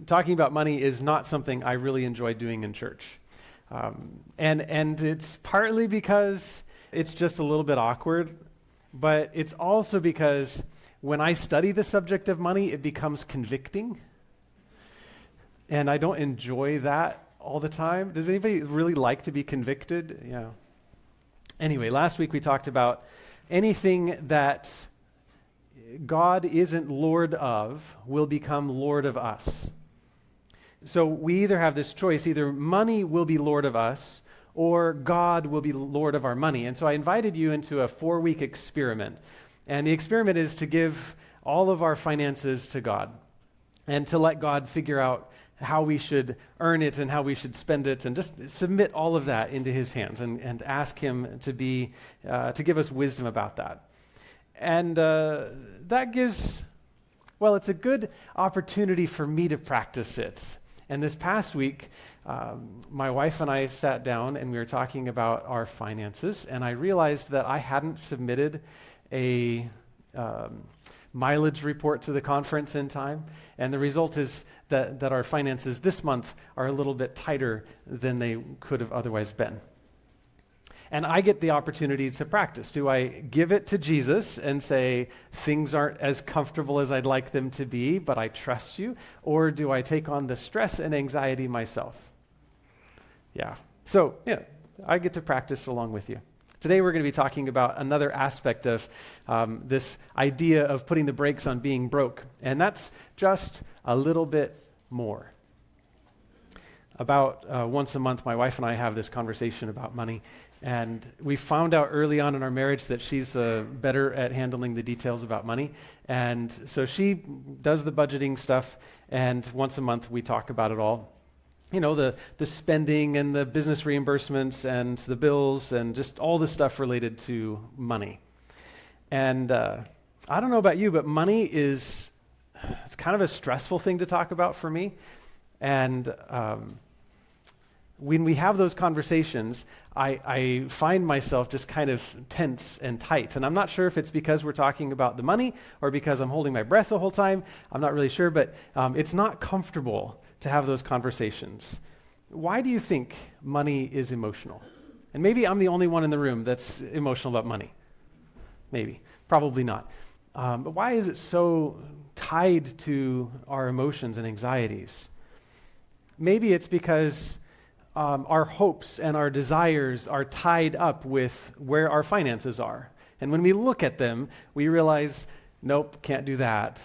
talking about money is not something I really enjoy doing in church. And it's partly because it's just a little bit awkward, but it's also because when I study the subject of money, it becomes convicting. And I don't enjoy that all the time. Does anybody really like to be convicted? Yeah. Anyway, last week we talked about anything that God isn't Lord of will become Lord of us. So we either have this choice, either money will be Lord of us or God will be Lord of our money. And so I invited you into a 4-week experiment. And the experiment is to give all of our finances to God and to let God figure out how we should earn it and how we should spend it, and just submit all of that into his hands and ask him to give us wisdom about that. And that gives, well, it's a good opportunity for me to practice it. And this past week, my wife and I sat down and we were talking about our finances, and I realized that I hadn't submitted a mileage report to the conference in time, and the result is that our finances this month are a little bit tighter than they could have otherwise been. And I get the opportunity to practice. Do I give it to Jesus and say, things aren't as comfortable as I'd like them to be, but I trust you? Or do I take on the stress and anxiety myself? Yeah. So, yeah, I get to practice along with you. Today we're going to be talking about another aspect of this idea of putting the brakes on being broke, and that's just a little bit more. About once a month, my wife and I have this conversation about money, and we found out early on in our marriage that she's better at handling the details about money, and so she does the budgeting stuff, and once a month we talk about it all. You know, the spending and the business reimbursements and the bills and just all the stuff related to money. And I don't know about you, but money it's kind of a stressful thing to talk about for me. And when we have those conversations, I find myself just kind of tense and tight. And I'm not sure if it's because we're talking about the money or because I'm holding my breath the whole time. I'm not really sure, but it's not comfortable to have those conversations. Why do you think money is emotional? And maybe I'm the only one in the room that's emotional about money. Maybe. Probably not. But why is it so tied to our emotions and anxieties? Maybe it's because our hopes and our desires are tied up with where our finances are. And when we look at them, we realize, nope, can't do that.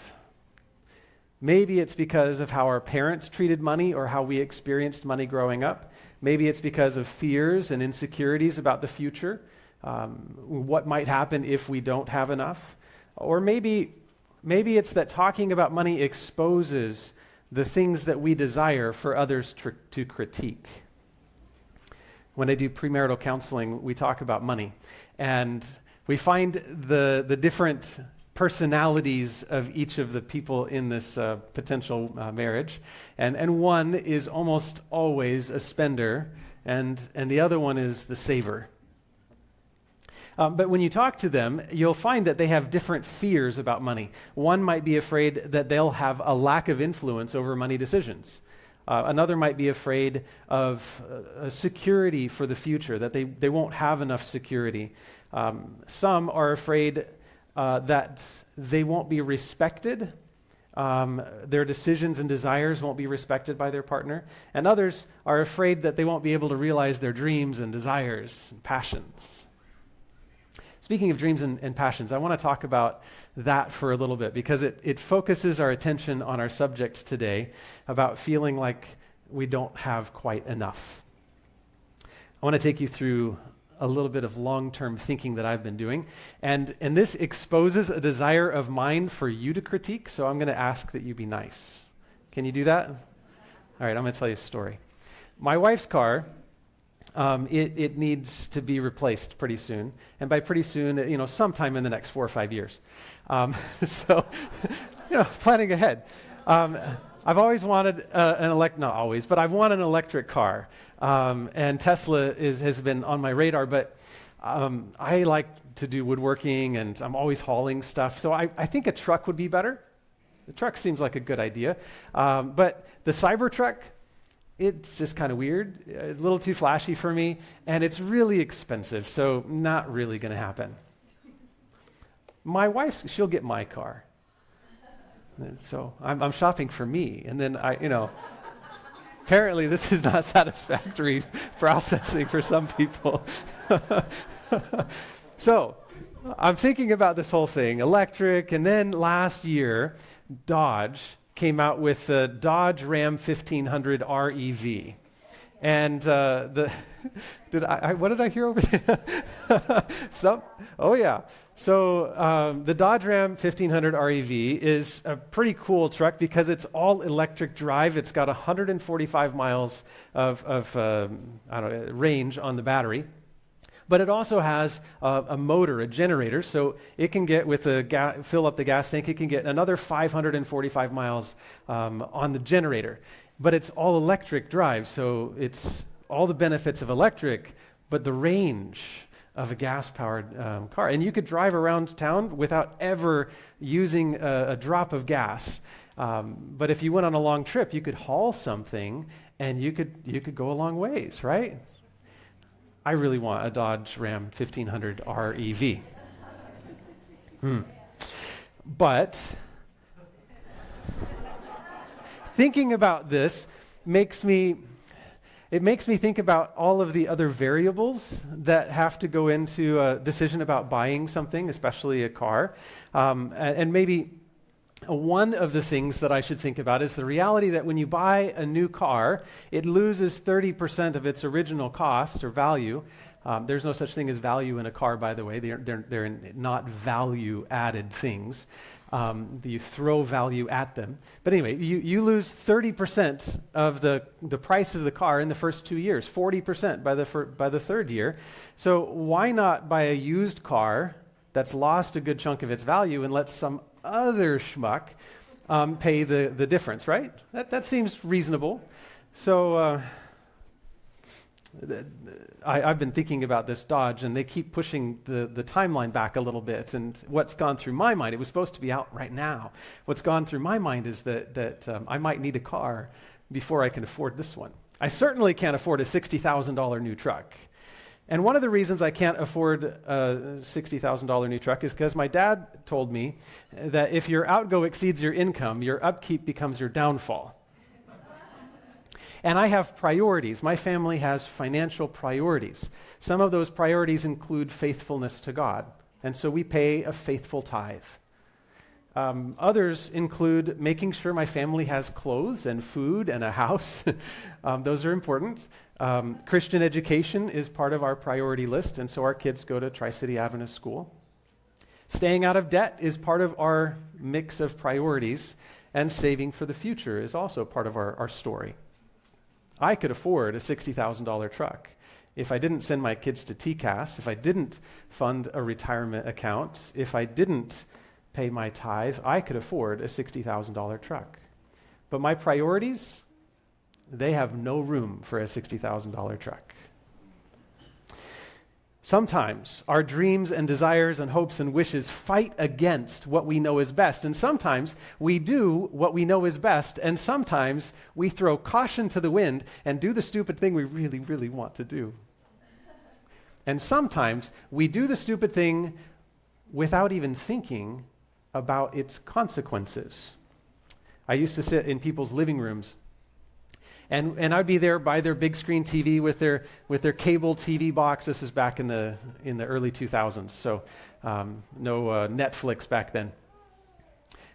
Maybe it's because of how our parents treated money or how we experienced money growing up. Maybe it's because of fears and insecurities about the future, what might happen if we don't have enough. Or maybe it's that talking about money exposes the things that we desire for others to critique. When I do premarital counseling, we talk about money, and we find the different personalities of each of the people in this potential marriage, and one is almost always a spender, and the other one is the saver. But when you talk to them, you'll find that they have different fears about money. One might be afraid that they'll have a lack of influence over money decisions. Another might be afraid of security for the future, that they won't have enough security. Some are afraid that they won't be respected. Their decisions and desires won't be respected by their partner. And others are afraid that they won't be able to realize their dreams and desires and passions. Speaking of dreams and passions, I want to talk about that for a little bit because it focuses our attention on our subject today about feeling like we don't have quite enough. I want to take you through a little bit of long-term thinking that I've been doing, and this exposes a desire of mine for you to critique, so I'm going to ask that you be nice. Can you do that? All right, I'm going to tell you a story. My wife's car, it needs to be replaced pretty soon, and by pretty soon, sometime in the next 4 or 5 years. So, planning ahead. I've always wanted not always, but I've wanted an electric car, and Tesla has been on my radar, but I like to do woodworking, and I'm always hauling stuff, so I think a truck would be better. The truck seems like a good idea. But the Cybertruck, it's just kind of weird, a little too flashy for me, and it's really expensive, so not really going to happen. My wife's, she'll get my car. So I'm shopping for me, and then apparently this is not satisfactory processing for some people. So I'm thinking about this whole thing, electric, and then last year, Dodge came out with the Dodge Ram 1500 REV. And what did I hear over there? Oh yeah. So the Dodge Ram 1500 REV is a pretty cool truck because it's all electric drive. It's got 145 miles of range on the battery. But it also has a motor, a generator, so it can get, fill up the gas tank, it can get another 545 miles on the generator. But it's all electric drive, so it's all the benefits of electric, but the range of a gas-powered car. And you could drive around town without ever using a drop of gas. But if you went on a long trip, you could haul something, and you could go a long ways, right? I really want a Dodge Ram 1500 REV. But thinking about this makes me think about all of the other variables that have to go into a decision about buying something, especially a car. And maybe one of the things that I should think about is the reality that when you buy a new car, it loses 30% of its original cost or value. There's no such thing as value in a car, by the way. They're not value-added things. You throw value at them. But anyway, you lose 30% of the price of the car in the first 2 years, 40% by the third year. So why not buy a used car that's lost a good chunk of its value and let some other schmuck pay the difference, right? That seems reasonable. So I've been thinking about this Dodge, and they keep pushing the timeline back a little bit. And what's gone through my mind, it was supposed to be out right now. What's gone through my mind is that I might need a car before I can afford this one. I certainly can't afford a $60,000 new truck. And one of the reasons I can't afford a $60,000 new truck is because my dad told me that if your outgo exceeds your income, your upkeep becomes your downfall. And I have priorities. My family has financial priorities. Some of those priorities include faithfulness to God. And so we pay a faithful tithe. Others include making sure my family has clothes and food and a house. Those are important. Christian education is part of our priority list, and so our kids go to Tri-City Adventist School. Staying out of debt is part of our mix of priorities, and saving for the future is also part of our story. I could afford a $60,000 truck if I didn't send my kids to TCAS, if I didn't fund a retirement account, if I didn't pay my tithe. I could afford a $60,000 truck. But my priorities, they have no room for a $60,000 truck. Sometimes our dreams and desires and hopes and wishes fight against what we know is best. And sometimes we do what we know is best. And sometimes we throw caution to the wind and do the stupid thing we really, really want to do. And sometimes we do the stupid thing without even thinking about its consequences. I used to sit in people's living rooms, and I'd be there by their big screen TV with their cable TV box. This is back in the early 2000s, so no Netflix back then.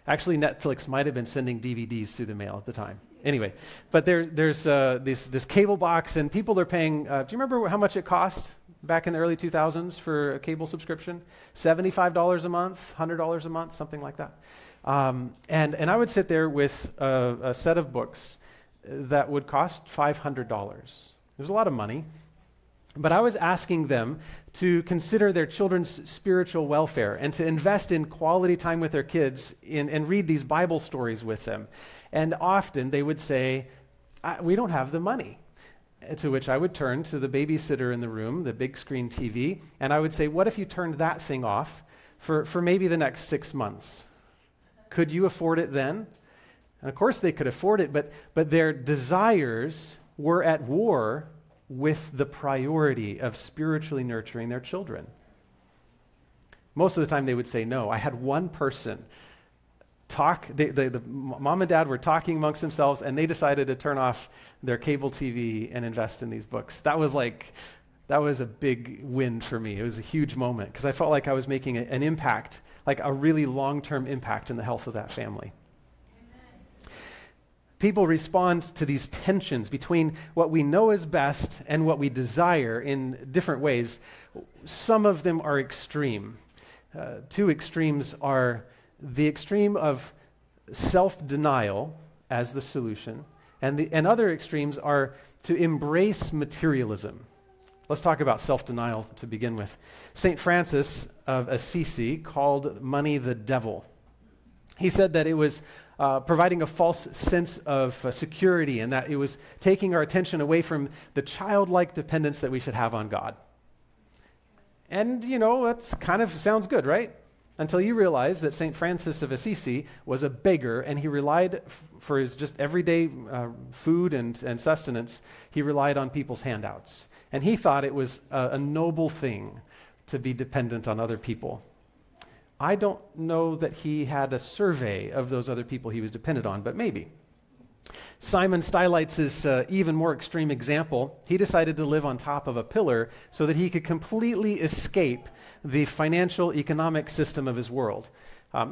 Actually, Netflix might have been sending DVDs through the mail at the time. Anyway, but there's this cable box, and people are paying. Do you remember how much it cost back in the early 2000s for a cable subscription? $75 a month, $100 a month, something like that. And I would sit there with a set of books that would cost $500. There's a lot of money. But I was asking them to consider their children's spiritual welfare and to invest in quality time with their kids and read these Bible stories with them. And often they would say, we don't have the money. To which I would turn to the babysitter in the room, the big screen TV, and I would say, what if you turned that thing off for maybe the next 6 months? Could you afford it then? And of course they could afford it, but their desires were at war with the priority of spiritually nurturing their children. Most of the time they would say no. I had one person the mom and dad were talking amongst themselves, and they decided to turn off their cable TV and invest in these books. That was a big win for me. It was a huge moment because I felt like I was making an impact, like a really long-term impact in the health of that family. People respond to these tensions between what we know is best and what we desire in different ways. Some of them are extreme. Two extremes are the extreme of self-denial as the solution, and other extremes are to embrace materialism. Let's talk about self-denial to begin with. St. Francis of Assisi called money the devil. He said that it was providing a false sense of security, and that it was taking our attention away from the childlike dependence that we should have on God. And, that's kind of sounds good, right? Until you realize that St. Francis of Assisi was a beggar, and he relied for his just everyday food and sustenance, he relied on people's handouts. And he thought it was a noble thing to be dependent on other people. I don't know that he had a survey of those other people he was dependent on, but maybe. Simon Stylites' even more extreme example. He decided to live on top of a pillar so that he could completely escape the financial economic system of his world.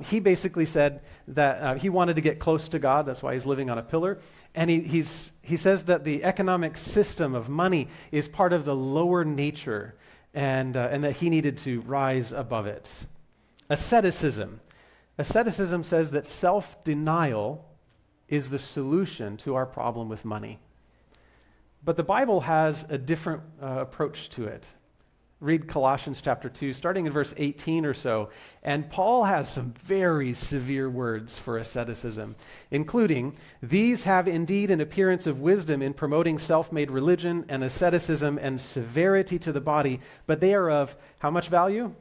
He basically said that he wanted to get close to God. That's why he's living on a pillar. And he says that the economic system of money is part of the lower nature, and that he needed to rise above it. Asceticism. Asceticism says that self-denial is the solution to our problem with money. But the Bible has a different approach to it. Read Colossians chapter 2, starting in verse 18 or so, and Paul has some very severe words for asceticism, including, "These have indeed an appearance of wisdom in promoting self-made religion and asceticism and severity to the body, but they are of how much value?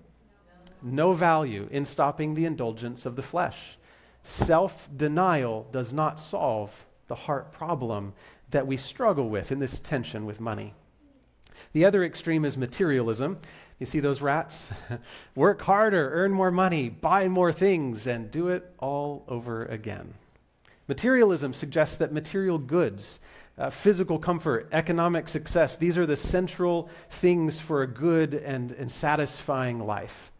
No value in stopping the indulgence of the flesh." Self-denial does not solve the heart problem that we struggle with in this tension with money. The other extreme is materialism. You see those rats? Work harder, earn more money, buy more things, and do it all over again. Materialism suggests that material goods, physical comfort, economic success, these are the central things for a good and satisfying life.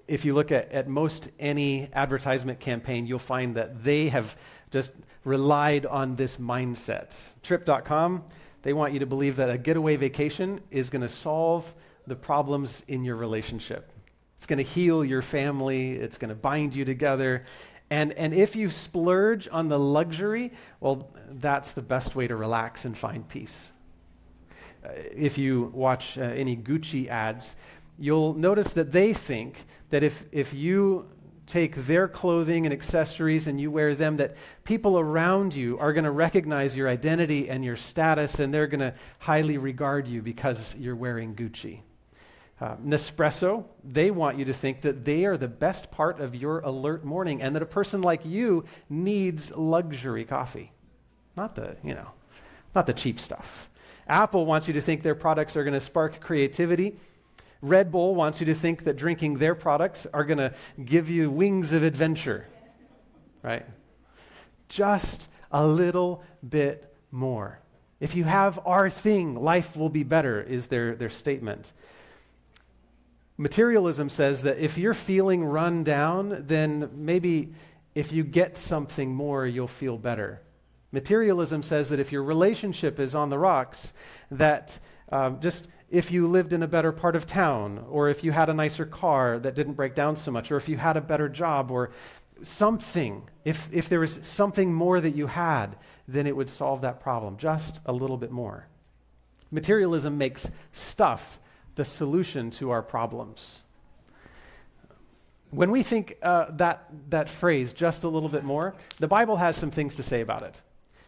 If you look at most any advertisement campaign, you'll find that they have just relied on this mindset. Trip.com, they want you to believe that a getaway vacation is going to solve the problems in your relationship. It's going to heal your family. It's going to bind you together. And if you splurge on the luxury, well, that's the best way to relax and find peace. If you watch any Gucci ads, you'll notice that they think that if you take their clothing and accessories and you wear them, that people around you are going to recognize your identity and your status, and they're going to highly regard you because you're wearing Gucci. Nespresso, they want you to think that they are the best part of your alert morning, and that a person like you needs luxury coffee, not the cheap stuff. Apple wants you to think their products are going to spark creativity. Red Bull wants you to think that drinking their products are going to give you wings of adventure, right? Just a little bit more. If you have our thing, life will be better, is their statement. Materialism says that if you're feeling run down, then maybe if you get something more, you'll feel better. Materialism says that if your relationship is on the rocks, that just if you lived in a better part of town, or if you had a nicer car that didn't break down so much, or if you had a better job, or something, if there was something more that you had, then it would solve that problem, just a little bit more. Materialism makes stuff the solution to our problems. When we think that phrase, just a little bit more, the Bible has some things to say about it.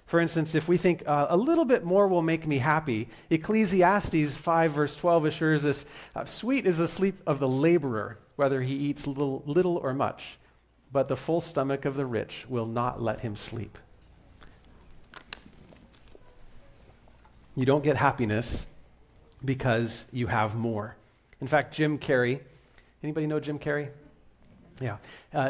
For instance, if we think a little bit more will make me happy, Ecclesiastes 5 verse 12 assures us, sweet is the sleep of the laborer, whether he eats little or much. but the full stomach of the rich will not let him sleep. You don't get happiness because you have more. In fact, Jim Carrey, anybody know Jim Carrey? Yeah.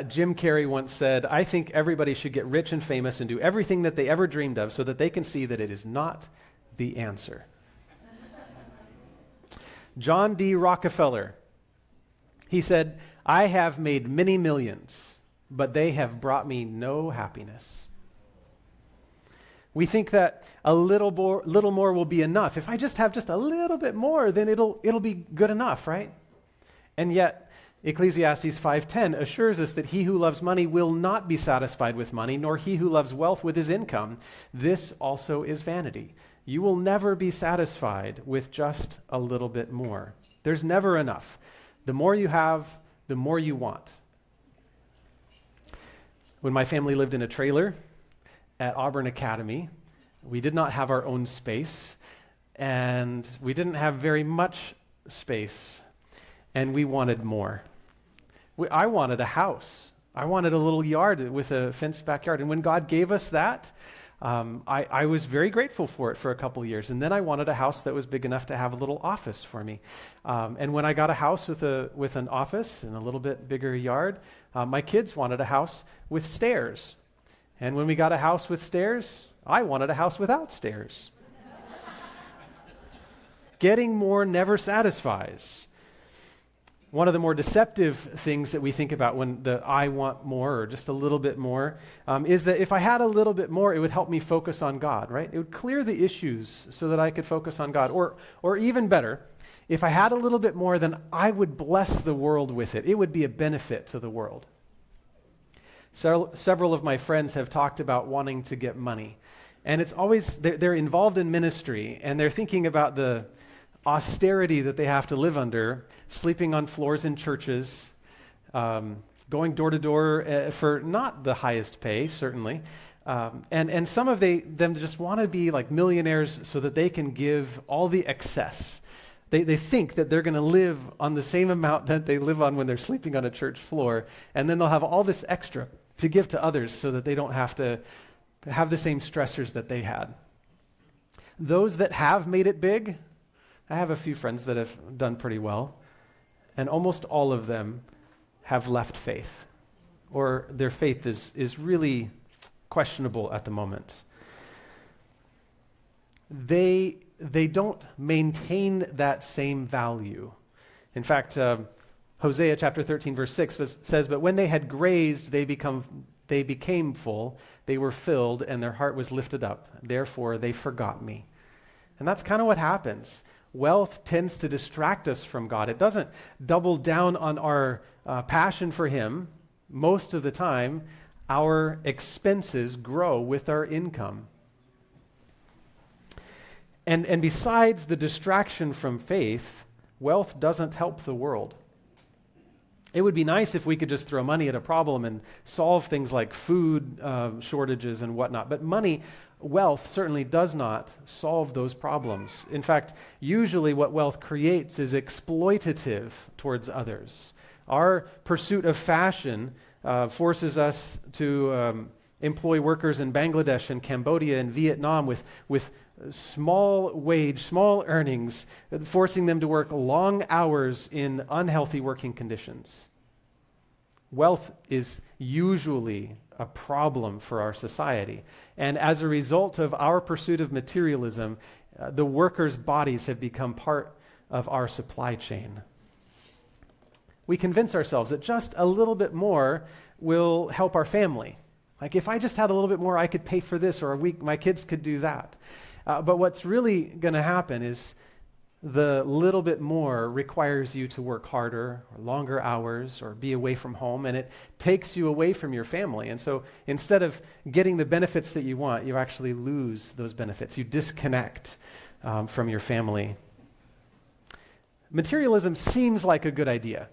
Jim Carrey once said, "I think everybody should get rich and famous and do everything that they ever dreamed of so that they can see that it is not the answer." John D. Rockefeller, he said, "I have made many millions, but they have brought me no happiness." We think that a little more will be enough. If I just have just a little bit more, then it'll be good enough, right? And yet, Ecclesiastes 5:10 assures us that he who loves money will not be satisfied with money, nor he who loves wealth with his income. This also is vanity. You will never be satisfied with just a little bit more. There's never enough. The more you have, the more you want. When my family lived in a trailer at Auburn Academy, we did not have our own space, and we didn't have very much space, and we wanted more. I wanted a house. I wanted a little yard with a fenced backyard, and when God gave us that, I was very grateful for it for a couple of years, and then I wanted a house that was big enough to have a little office for me. And when I got a house with an office and a little bit bigger yard, my kids wanted a house with stairs. And when we got a house with stairs, I wanted a house without stairs. Getting more never satisfies. One of the more deceptive things that we think about when I want more or just a little bit more is that if I had a little bit more, it would help me focus on God, right? It would clear the issues so that I could focus on God. Or even better, if I had a little bit more, then I would bless the world with it. It would be a benefit to the world. Several of my friends have talked about wanting to get money. And it's always, they're involved in ministry, and they're thinking about the austerity that they have to live under, sleeping on floors in churches, going door to door for not the highest pay, certainly. And some of them just want to be like millionaires so that they can give all the excess. They think that they're going to live on the same amount that they live on when they're sleeping on a church floor, and then they'll have all this extra to give to others so that they don't have to have the same stressors that they had. Those that have made it big, I have a few friends that have done pretty well, and almost all of them have left faith, or their faith is really questionable at the moment. They don't maintain that same value. In fact, Hosea chapter 13, verse 6 says, "But when they had grazed, they became full, they were filled, and their heart was lifted up. Therefore, they forgot me." And that's kind of what happens. Wealth tends to distract us from God. It doesn't double down on our passion for Him. Most of the time, our expenses grow with our income. And besides the distraction from faith, wealth doesn't help the world. It would be nice if we could just throw money at a problem and solve things like food shortages and whatnot. But wealth certainly does not solve those problems. In fact, usually what wealth creates is exploitative towards others. Our pursuit of fashion forces us to employ workers in Bangladesh and Cambodia and Vietnam with small wage, small earnings, forcing them to work long hours in unhealthy working conditions. Wealth is usually a problem for our society. And as a result of our pursuit of materialism, the workers' bodies have become part of our supply chain. We convince ourselves that just a little bit more will help our family. Like if I just had a little bit more, I could pay for this, or my kids could do that. But what's really going to happen is the little bit more requires you to work harder or longer hours or be away from home, and it takes you away from your family. And so instead of getting the benefits that you want, you actually lose those benefits. You disconnect from your family. Materialism seems like a good idea.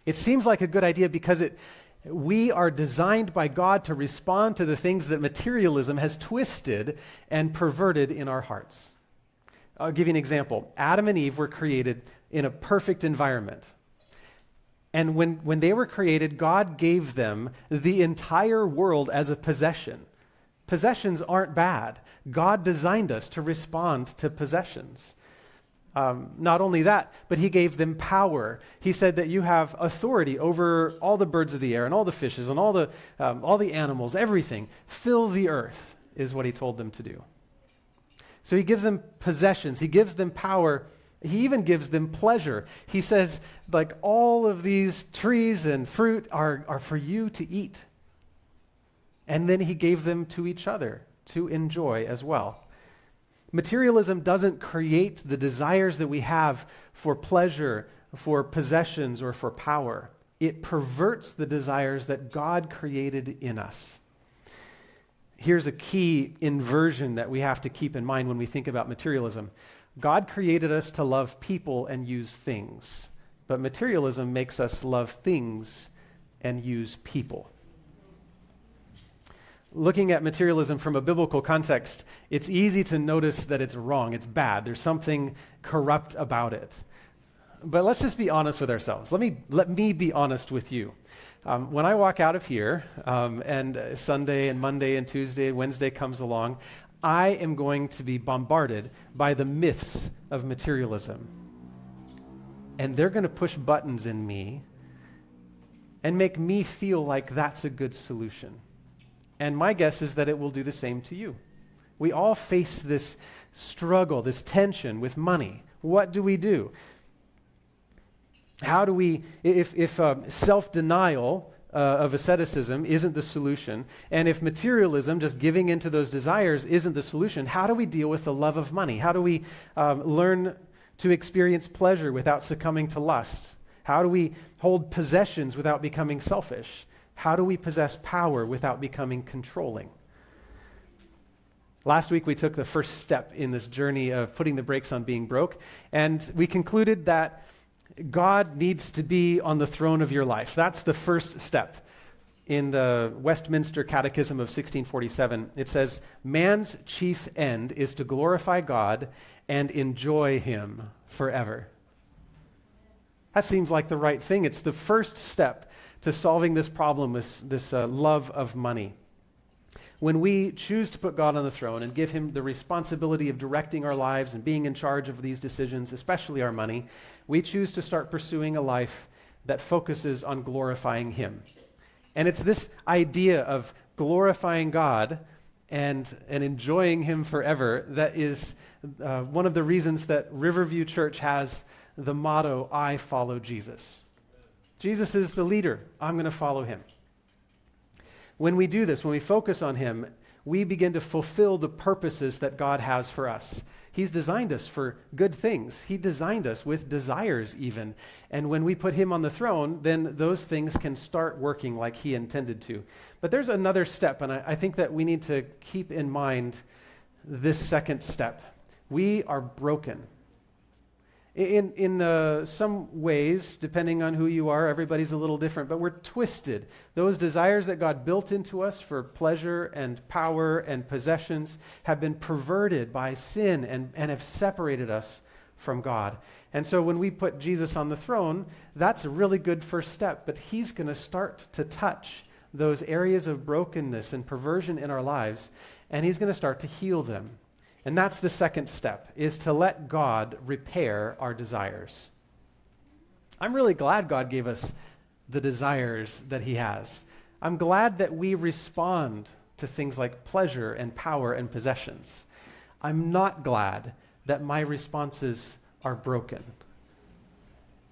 It seems like a good idea because we are designed by God to respond to the things that materialism has twisted and perverted in our hearts. I'll give you an example. Adam and Eve were created in a perfect environment. And when they were created, God gave them the entire world as a possession. Possessions aren't bad. God designed us to respond to possessions. Not only that, but he gave them power. He said that you have authority over all the birds of the air and all the fishes and all the animals, everything. Fill the earth is what he told them to do. So he gives them possessions. He gives them power. He even gives them pleasure. He says, like, all of these trees and fruit are for you to eat. And then he gave them to each other to enjoy as well. Materialism doesn't create the desires that we have for pleasure, for possessions, or for power. It perverts the desires that God created in us. Here's a key inversion that we have to keep in mind when we think about materialism. God created us to love people and use things, but materialism makes us love things and use people. Looking at materialism from a biblical context, it's easy to notice that it's wrong, it's bad, there's something corrupt about it. But let's just be honest with ourselves. Let me be honest with you. When I walk out of here, and Sunday and Monday and Tuesday and Wednesday comes along, I am going to be bombarded by the myths of materialism. And they're going to push buttons in me and make me feel like that's a good solution. And my guess is that it will do the same to you. We all face this struggle, this tension with money. What do we do? How do we, if self-denial of asceticism isn't the solution, and if materialism, just giving into those desires, isn't the solution, how do we deal with the love of money? How do we learn to experience pleasure without succumbing to lust? How do we hold possessions without becoming selfish? How do we possess power without becoming controlling? Last week, we took the first step in this journey of putting the brakes on being broke, and we concluded that God needs to be on the throne of your life. That's the first step. In the Westminster Catechism of 1647, it says, man's chief end is to glorify God and enjoy him forever. That seems like the right thing. It's the first step to solving this problem, this love of money. When we choose to put God on the throne and give him the responsibility of directing our lives and being in charge of these decisions, especially our money, we choose to start pursuing a life that focuses on glorifying him. And it's this idea of glorifying God and enjoying him forever that is one of the reasons that Riverview Church has the motto, I follow Jesus. Jesus is the leader. I'm going to follow him. When we do this, when we focus on him, we begin to fulfill the purposes that God has for us. He's designed us for good things. He designed us with desires even. And when we put him on the throne, then those things can start working like he intended to. But there's another step, and I think that we need to keep in mind this second step. We are broken. In some ways, depending on who you are, everybody's a little different, but we're twisted. Those desires that God built into us for pleasure and power and possessions have been perverted by sin and have separated us from God. And so when we put Jesus on the throne, that's a really good first step, but he's going to start to touch those areas of brokenness and perversion in our lives, and he's going to start to heal them. And that's the second step, is to let God repair our desires. I'm really glad God gave us the desires that he has. I'm glad that we respond to things like pleasure and power and possessions. I'm not glad that my responses are broken.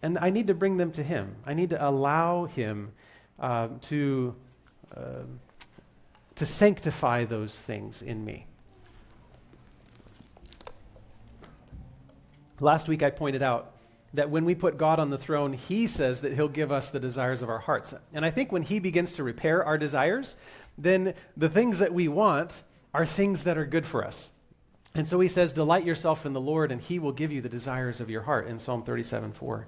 And I need to bring them to him. I need to allow him to sanctify those things in me. Last week I pointed out that when we put God on the throne, he says that he'll give us the desires of our hearts. And I think when he begins to repair our desires, then the things that we want are things that are good for us. And so he says, delight yourself in the Lord, and he will give you the desires of your heart in Psalm 37:4.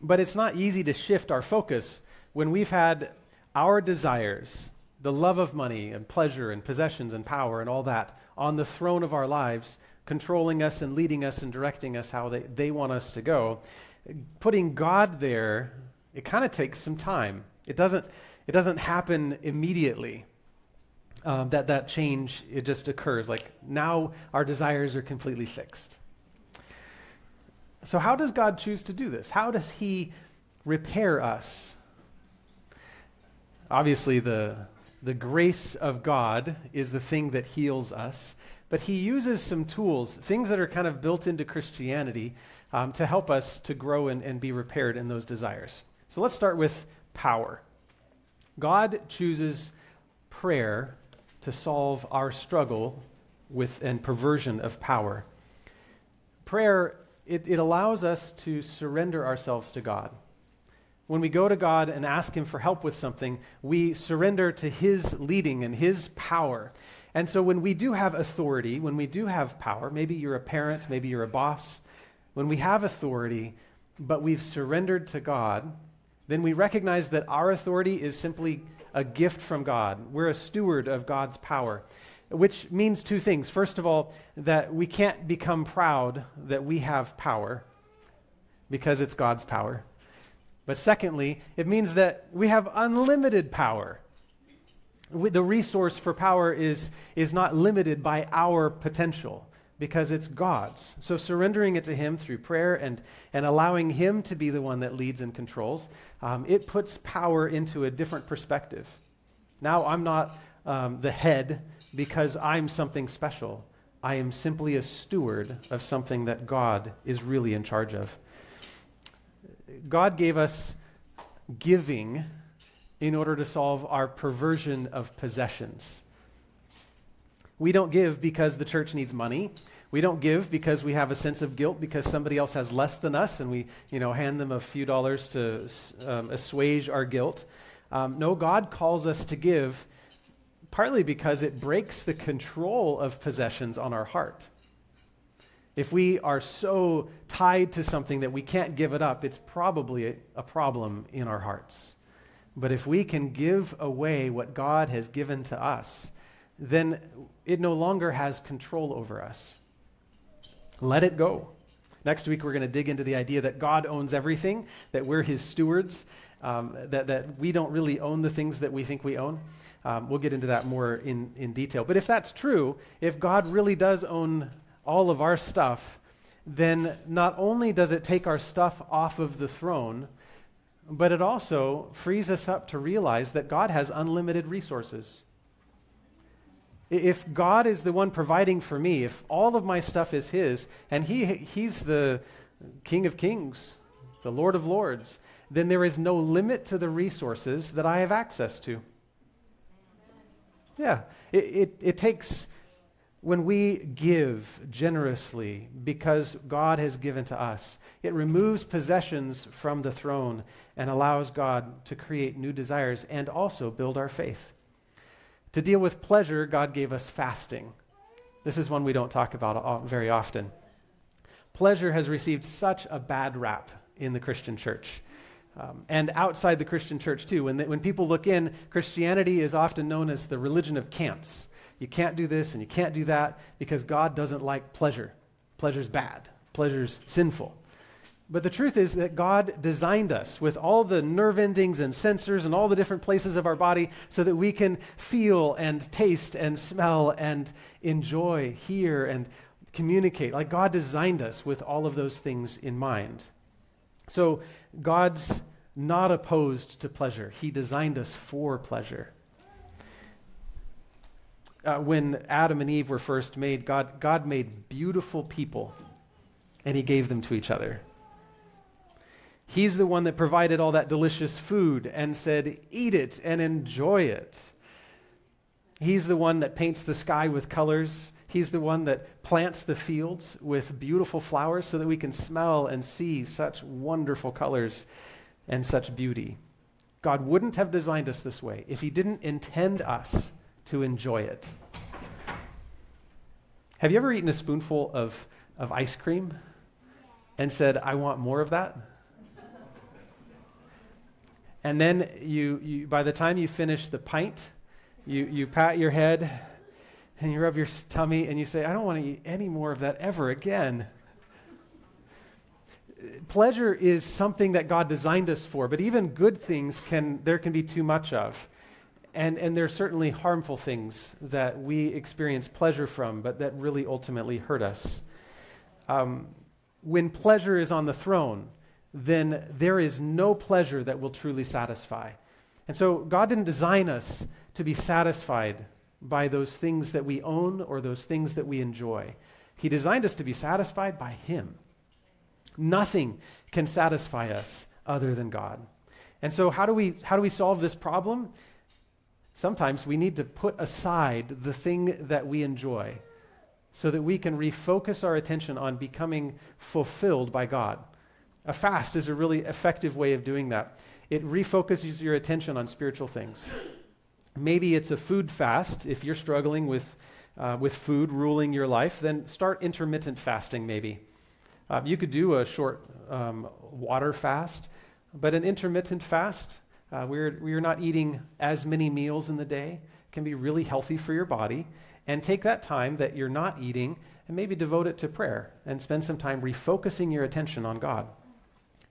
But it's not easy to shift our focus when we've had our desires, the love of money and pleasure and possessions and power and all that, on the throne of our lives, controlling us and leading us and directing us how they want us to go. putting God there, it kind of takes some time. It doesn't happen immediately. That change, it just occurs. Like now our desires are completely fixed. So how does God choose to do this? How does he repair us? Obviously, the grace of God is the thing that heals us, but he uses some tools, things that are kind of built into Christianity, to help us to grow and be repaired in those desires. So let's start with power. God chooses prayer to solve our struggle with and perversion of power. Prayer, it allows us to surrender ourselves to God. When we go to God and ask him for help with something, we surrender to his leading and his power. And so when we do have authority, when we do have power, maybe you're a parent, maybe you're a boss, when we have authority, but we've surrendered to God, then we recognize that our authority is simply a gift from God. We're a steward of God's power, which means two things. First of all, that we can't become proud that we have power because it's God's power. But secondly, it means that we have unlimited power. The resource for power is not limited by our potential because it's God's. So surrendering it to him through prayer and allowing him to be the one that leads and controls, it puts power into a different perspective. Now I'm not the head because I'm something special. I am simply a steward of something that God is really in charge of. God gave us giving in order to solve our perversion of possessions. We don't give because the church needs money. We don't give because we have a sense of guilt because somebody else has less than us and we, hand them a few dollars to assuage our guilt. No, God calls us to give partly because it breaks the control of possessions on our heart. If we are so tied to something that we can't give it up, it's probably a problem in our hearts. But if we can give away what God has given to us, then it no longer has control over us. Let it go. Next week, we're going to dig into the idea that God owns everything, that we're his stewards, that we don't really own the things that we think we own. We'll get into that more in detail. But if that's true, if God really does own all of our stuff, then not only does it take our stuff off of the throne, but it also frees us up to realize that God has unlimited resources. If God is the one providing for me, if all of my stuff is his, and he's the King of Kings, the Lord of Lords, then there is no limit to the resources that I have access to. Yeah, it takes, when we give generously because God has given to us, it removes possessions from the throne and allows God to create new desires and also build our faith. To deal with pleasure, God gave us fasting. This is one we don't talk about very often. Pleasure has received such a bad rap in the Christian church. And outside the Christian church too. When people look in, Christianity is often known as the religion of can'ts. You can't do this and you can't do that because God doesn't like pleasure. Pleasure's bad. Pleasure's sinful. But the truth is that God designed us with all the nerve endings and sensors and all the different places of our body so that we can feel and taste and smell and enjoy, hear and communicate. Like God designed us with all of those things in mind. So God's not opposed to pleasure. He designed us for pleasure. When Adam and Eve were first made, God made beautiful people and he gave them to each other. He's the one that provided all that delicious food and said, eat it and enjoy it. He's the one that paints the sky with colors. He's the one that plants the fields with beautiful flowers so that we can smell and see such wonderful colors and such beauty. God wouldn't have designed us this way if he didn't intend us to enjoy it. Have you ever eaten a spoonful of ice cream and said, I want more of that? And then you by the time you finish the pint, you pat your head and you rub your tummy and you say, I don't want to eat any more of that ever again. Pleasure is something that God designed us for, but even good things there can be too much of. And there's certainly harmful things that we experience pleasure from, but that really ultimately hurt us. When pleasure is on the throne, then there is no pleasure that will truly satisfy. And so God didn't design us to be satisfied by those things that we own or those things that we enjoy. He designed us to be satisfied by Him. Nothing can satisfy us other than God. And so how do we solve this problem? Sometimes we need to put aside the thing that we enjoy so that we can refocus our attention on becoming fulfilled by God. A fast is a really effective way of doing that. It refocuses your attention on spiritual things. Maybe it's a food fast. If you're struggling with food ruling your life, then start intermittent fasting maybe. You could do a short water fast, but an intermittent fast, where you're not eating as many meals in the day, can be really healthy for your body. And take that time that you're not eating and maybe devote it to prayer and spend some time refocusing your attention on God.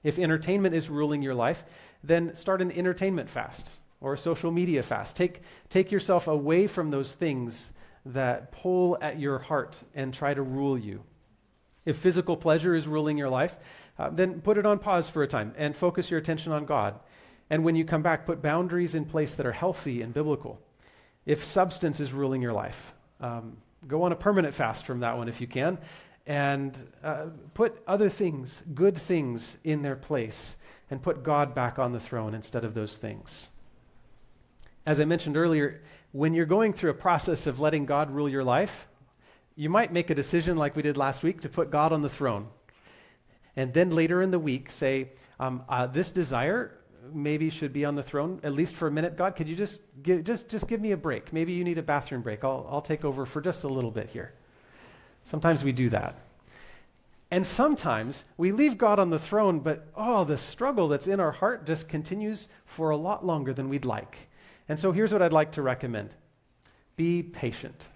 If entertainment is ruling your life, then start an entertainment fast or a social media fast. Take yourself away from those things that pull at your heart and try to rule you. If physical pleasure is ruling your life, then put it on pause for a time and focus your attention on God. And when you come back, put boundaries in place that are healthy and biblical. If substance is ruling your life, go on a permanent fast from that one if you can, and put other things, good things, in their place, and put God back on the throne instead of those things. As I mentioned earlier, when you're going through a process of letting God rule your life, you might make a decision like we did last week to put God on the throne. And then later in the week say, this desire maybe should be on the throne, at least for a minute. God, could you just give me a break? Maybe you need a bathroom break. I'll take over for just a little bit here. Sometimes we do that. And sometimes we leave God on the throne, but the struggle that's in our heart just continues for a lot longer than we'd like. And so here's what I'd like to recommend. Be patient.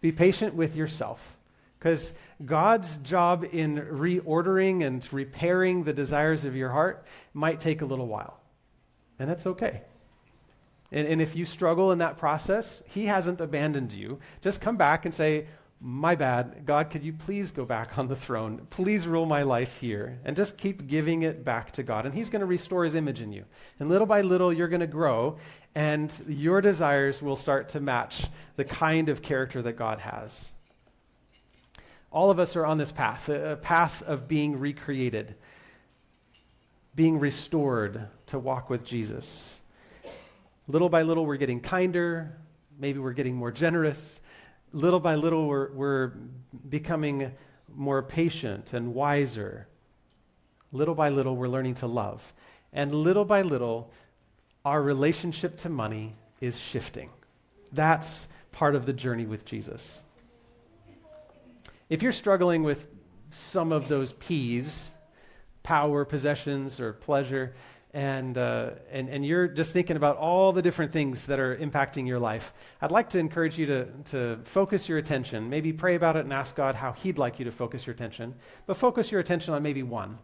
Be patient with yourself, because God's job in reordering and repairing the desires of your heart might take a little while, and that's okay. And if you struggle in that process, He hasn't abandoned you. Just come back and say, my bad, God, could you please go back on the throne? Please rule my life here. And just keep giving it back to God. And He's going to restore His image in you. And little by little, you're going to grow, and your desires will start to match the kind of character that God has. All of us are on this path, a path of being recreated, being restored to walk with Jesus. Little by little, we're getting kinder. Maybe we're getting more generous. Little by little, we're becoming more patient and wiser. Little by little, we're learning to love. And little by little, our relationship to money is shifting. That's part of the journey with Jesus. If you're struggling with some of those P's, power, possessions, or pleasure, and you're just thinking about all the different things that are impacting your life, I'd like to encourage you to focus your attention, maybe pray about it and ask God how He'd like you to focus your attention, but focus your attention on maybe one.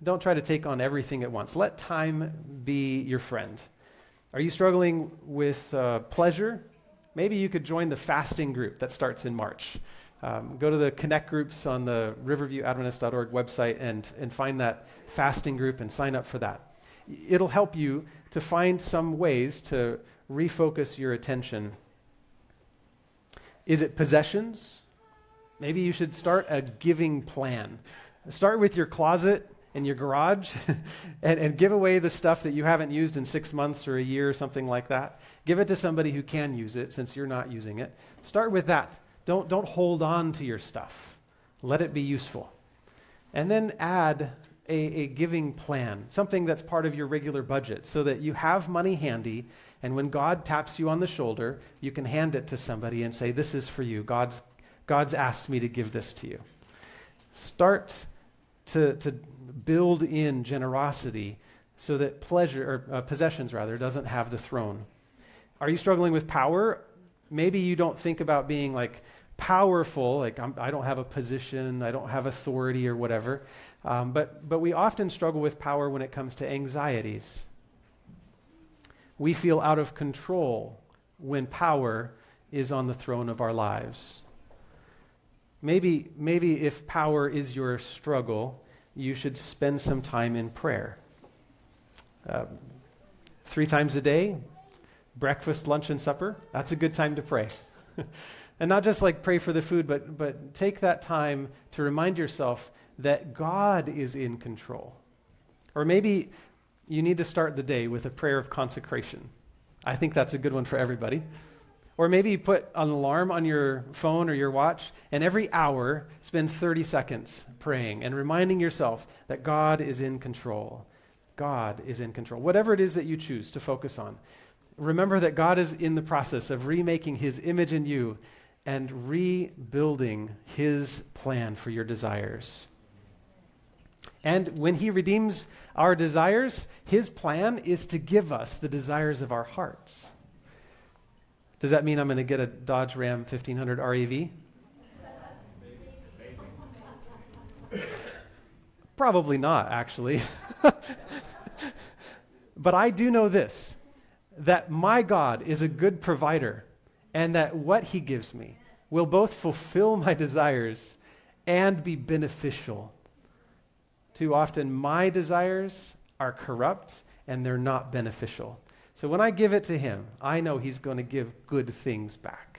Don't try to take on everything at once. Let time be your friend. Are you struggling with pleasure? Maybe you could join the fasting group that starts in March. Go to the Connect groups on the riverviewadventist.org website and find that fasting group and sign up for that. It'll help you to find some ways to refocus your attention. Is it possessions? Maybe you should start a giving plan. Start with your closet and your garage and give away the stuff that you haven't used in 6 months or a year or something like that. Give it to somebody who can use it since you're not using it. Start with that. Don't hold on to your stuff. Let it be useful. And then add a giving plan, something that's part of your regular budget so that you have money handy, and when God taps you on the shoulder, you can hand it to somebody and say, this is for you. God's asked me to give this to you. Start to build in generosity so that possessions doesn't have the throne. Are you struggling with power? Maybe you don't think about being like powerful, like I don't have a position, I don't have authority or whatever, but we often struggle with power when it comes to anxieties. We feel out of control when power is on the throne of our lives. Maybe if power is your struggle, you should spend some time in prayer. 3 times a day, breakfast, lunch, and supper, that's a good time to pray. And not just like pray for the food, but take that time to remind yourself that God is in control. Or maybe you need to start the day with a prayer of consecration. I think that's a good one for everybody. Or maybe you put an alarm on your phone or your watch, and every hour spend 30 seconds praying and reminding yourself that God is in control. God is in control. Whatever it is that you choose to focus on, remember that God is in the process of remaking his image in you and rebuilding his plan for your desires. And when he redeems our desires, his plan is to give us the desires of our hearts. Does that mean I'm going to get a Dodge Ram 1500 REV? Probably not, actually. But I do know this, that my God is a good provider, and that what he gives me will both fulfill my desires and be beneficial. Too often, my desires are corrupt and they're not beneficial. So when I give it to him, I know he's going to give good things back.